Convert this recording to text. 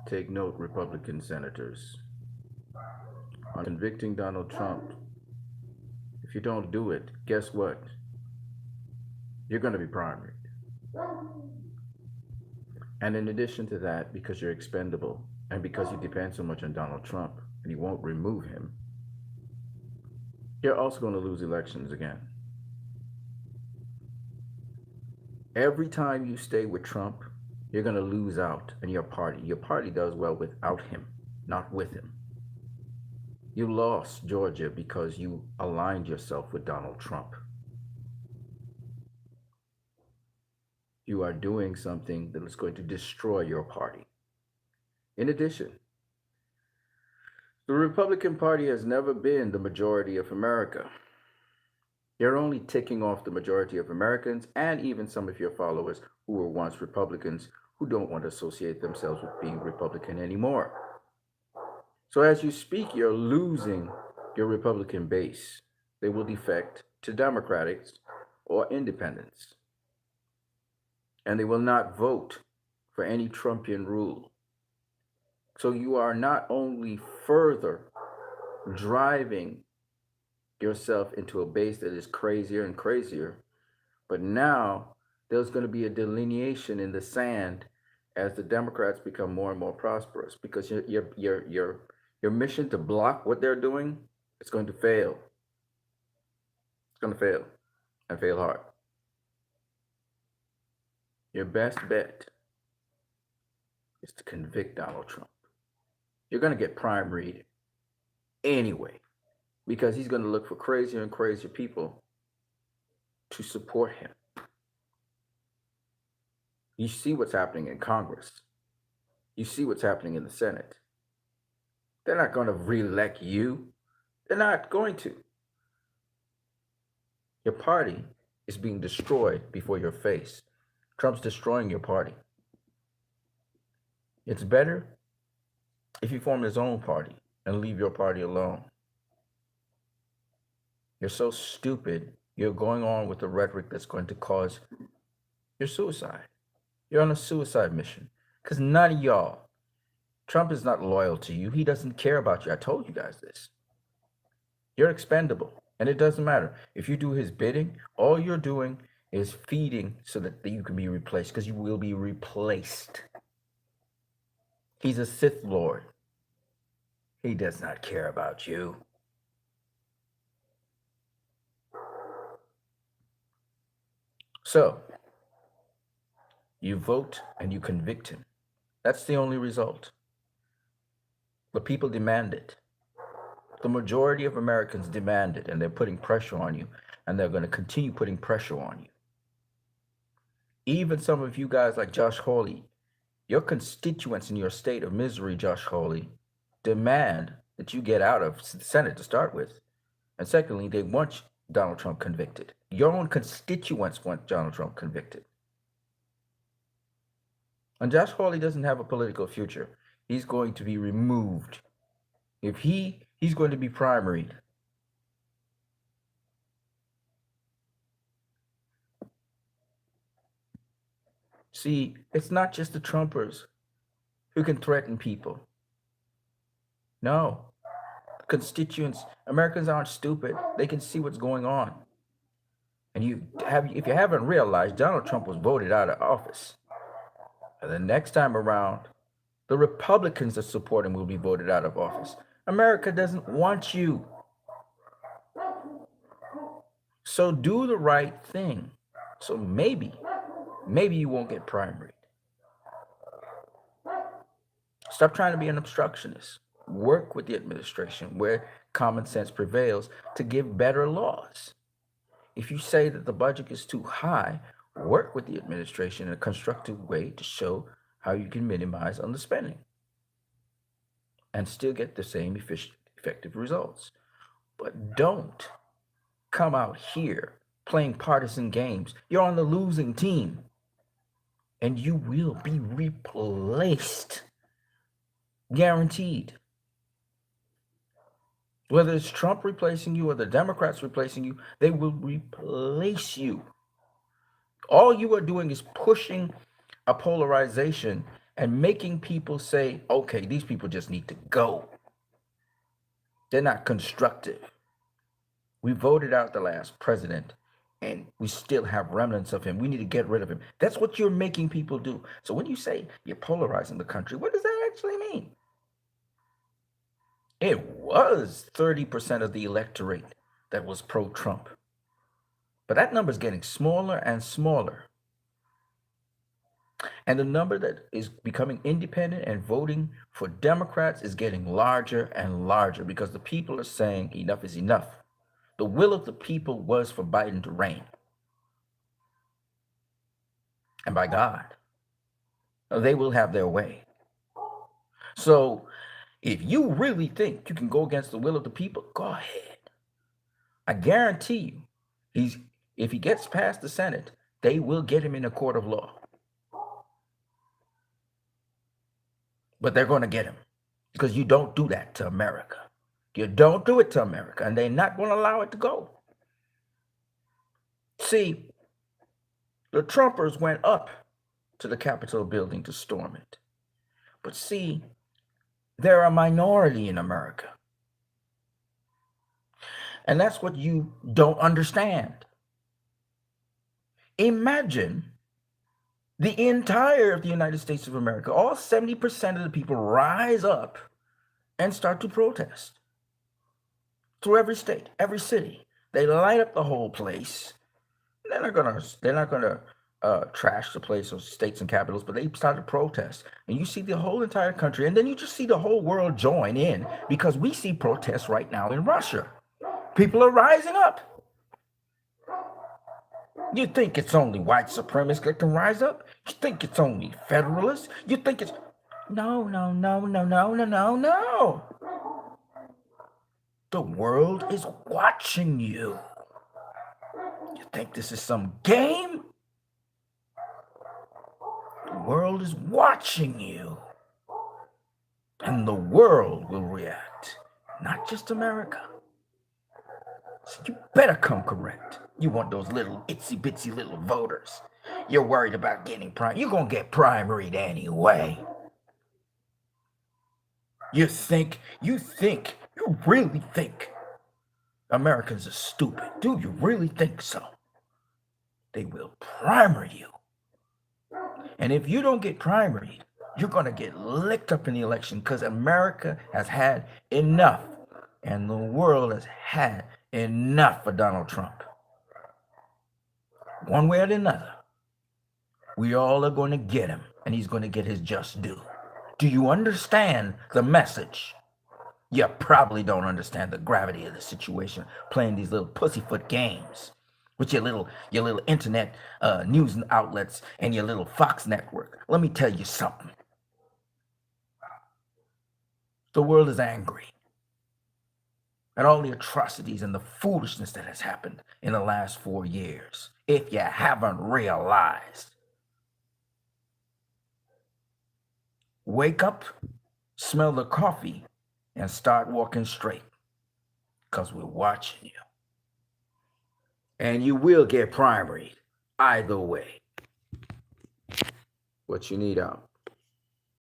Take note, Republican senators, on convicting Donald Trump. If you don't do it, guess what? You're going to be primaried. And in addition to that, because you're expendable and because you depend so much on Donald Trump and you won't remove him, you're also going to lose elections again. Every time you stay with Trump, you're going to lose out in your party. Your party does well without him, not with him. You lost Georgia because you aligned yourself with Donald Trump. You are doing something that is going to destroy your party. In addition, the Republican Party has never been the majority of America. You're only ticking off the majority of Americans and even some of your followers who were once Republicans who don't want to associate themselves with being Republican anymore. So as you speak, you're losing your Republican base. They will defect to Democrats or independents. And they will not vote for any Trumpian rule. So you are not only further driving yourself into a base that is crazier and crazier, but now there's going to be a delineation in the sand as the Democrats become more and more prosperous because your mission to block what they're doing is going to fail. It's going to fail and fail hard. Your best bet is to convict Donald Trump. You're going to get primaried anyway because he's going to look for crazier and crazier people to support him. You see what's happening in Congress. You see what's happening in the Senate. They're not going to reelect you. They're not going to. Your party is being destroyed before your face. Trump's destroying your party. It's better if you form his own party and leave your party alone. You're so stupid, you're going on with the rhetoric that's going to cause your suicide. You're on a suicide mission because none of y'all, Trump is not loyal to you. He doesn't care about you. I told you guys this. You're expendable, and it doesn't matter. If you do his bidding, all you're doing is feeding so that you can be replaced because you will be replaced. He's a Sith Lord. He does not care about you. So, you vote and you convict him. That's the only result. The people demand it. The majority of Americans demand it, and they're putting pressure on you, and they're going to continue putting pressure on you. Even some of you guys like Josh Hawley, your constituents in your state of misery, Josh Hawley, demand that you get out of the Senate to start with. And secondly, they want Donald Trump convicted. Your own constituents want Donald Trump convicted. And Josh Hawley doesn't have a political future. He's going to be removed. If he's going to be primaried. See, it's not just the Trumpers who can threaten people. No. Constituents, Americans aren't stupid. They can see what's going on. And if you haven't realized, Donald Trump was voted out of office. And the next time around, the Republicans that support him will be voted out of office. America doesn't want you. So do the right thing. So maybe you won't get primaried. Stop trying to be an obstructionist. Work with the administration where common sense prevails to give better laws. If you say that the budget is too high, work with the administration in a constructive way to show how you can minimize underspending and still get the same effective results. But don't come out here playing partisan games. You're on the losing team, and you will be replaced. Guaranteed. Whether it's Trump replacing you or the Democrats replacing you, they will replace you. All you are doing is pushing a polarization and making people say, okay, these people just need to go. They're not constructive. We voted out the last president and we still have remnants of him. We need to get rid of him. That's what you're making people do. So when you say you're polarizing the country, what does that actually mean? It was 30% of the electorate that was pro-Trump. But that number is getting smaller and smaller. And the number that is becoming independent and voting for Democrats is getting larger and larger because the people are saying enough is enough. The will of the people was for Biden to reign. And by God, they will have their way. So if you really think you can go against the will of the people, go ahead. I guarantee you, if he gets past the Senate, they will get him in a court of law. But they're going to get him because you don't do that to America. You don't do it to America, and they're not going to allow it to go. See, the Trumpers went up to the Capitol building to storm it. But see, they're a minority in America. And that's what you don't understand. Imagine the entire of the United States of America, all 70% of the people rise up and start to protest. Through every state, every city. They light up the whole place. They're not gonna trash the place of states and capitals, but they start to protest. And you see the whole entire country, and then you just see the whole world join in because we see protests right now in Russia. People are rising up. You think it's only white supremacists that can rise up? You think it's only federalists? You think it's no. The world is watching you. You think this is some game? The world is watching you. And the world will react, not just America. So you better come correct. You want those little itsy bitsy little voters. You're worried about getting primary. You're going to get primaried anyway. You really think Americans are stupid? Do you really think so? They will primary you. And if you don't get primaried, you're going to get licked up in the election because America has had enough and the world has had enough for Donald Trump. One way or another, we all are going to get him and he's going to get his just due. Do you understand the message? You probably don't understand the gravity of the situation playing these little pussyfoot games with your little internet news outlets and your little Fox network. Let me tell you something. The world is angry at all the atrocities and the foolishness that has happened in the last 4 years. If you haven't realized, wake up, smell the coffee, and start walking straight, because we're watching you. And you will get primaried either way. What you need out.